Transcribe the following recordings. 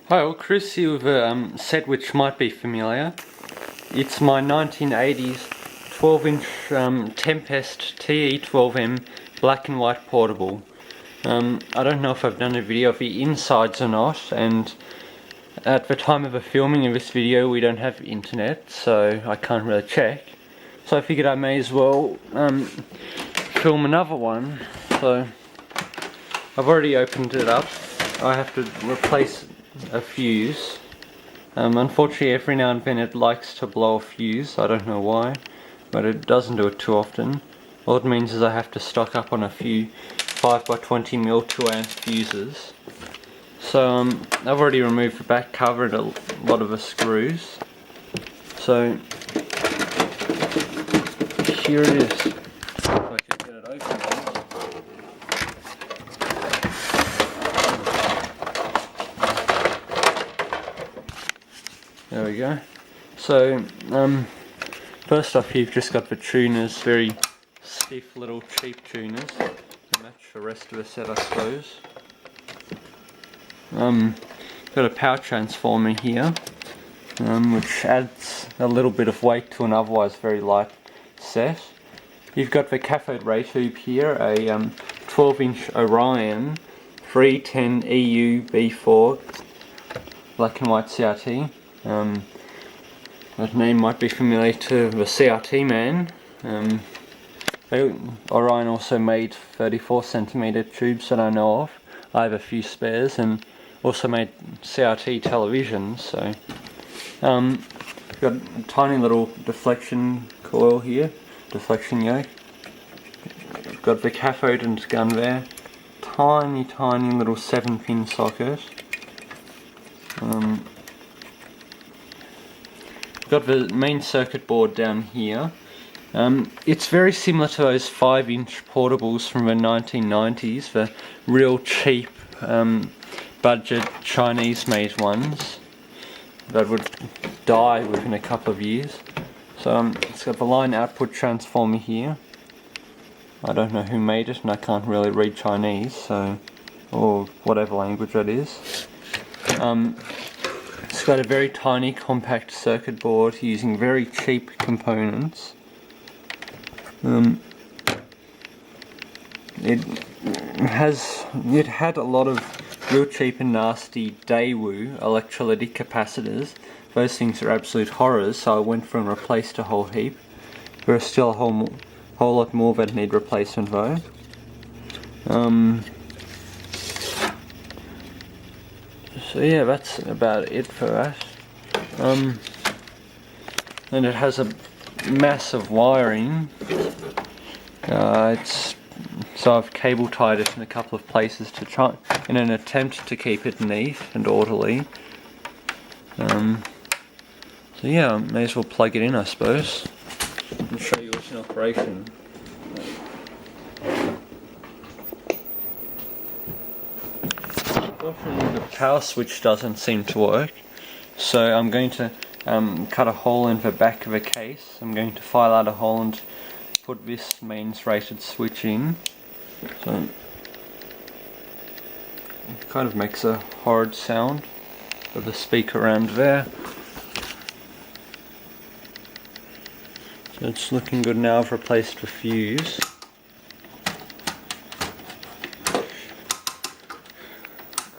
Hi, well, Chris here with a set which might be familiar. It's my 1980s 12-inch Tempest TE-12M black and white portable. I don't know if I've done a video of the insides or not, and at the time of the filming of this video we don't have internet, so I can't really check. So I figured I may as well film another one. So I've already opened it up. I have to replace a fuse. Unfortunately every now and then it likes to blow a fuse. I don't know why, but it doesn't do it too often. All it means is I have to stock up on a few 5x20mm 2A fuses. So I've already removed the back cover and a lot of the screws. So here it is. If I could get it open. There we go. So first off, you've just got the tuners, very stiff little cheap tuners to match the rest of the set, I suppose. Got a power transformer here, which adds a little bit of weight to an otherwise very light set. You've got the cathode ray tube here, a 12-inch Orion 310 EU B4 black and white CRT. That name might be familiar to the CRT man. Orion also made 34cm tubes that I know of. I have a few spares, and also made CRT televisions. So got a tiny little deflection coil here, deflection yoke. Got the cathode and gun there. Tiny little 7-pin socket. Got the main circuit board down here. It's very similar to those 5-inch portables from the 1990s, the real cheap budget Chinese made ones that would die within a couple of years. So it's got the line output transformer here. I don't know who made it, and I can't really read Chinese, so, or whatever language that is. It's got a very tiny compact circuit board using very cheap components. It had a lot of real cheap and nasty Daewoo electrolytic capacitors. Those things are absolute horrors, so I went through and replaced a whole heap. There are still a whole lot more that need replacement though. So yeah, that's about it for that. And it has a massive wiring. So I've cable tied it in a couple of places to try in an attempt to keep it neat and orderly. So yeah, I may as well plug it in, I suppose, and show you what's in operation. Unfortunately, the power switch doesn't seem to work, so I'm going to cut a hole in the back of the case. I'm going to file out a hole and put this mains rated switch in. So it kind of makes a horrid sound with the speaker around there. So it's looking good now. I've replaced the fuse.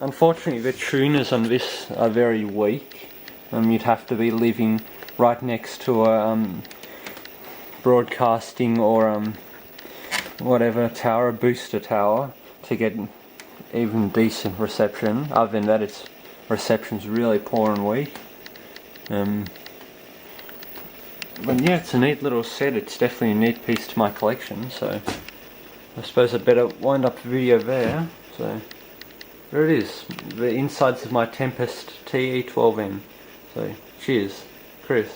Unfortunately, the tuners on this are very weak. You'd have to be living right next to a broadcasting or whatever tower, a booster tower, to get even decent reception. Other than that, its reception's really poor and weak. But yeah, it's a neat little set. It's definitely a neat piece to my collection. So I suppose I'd better wind up the video there. So there it is, the insides of my Tempest TE-12M. So cheers, Chris.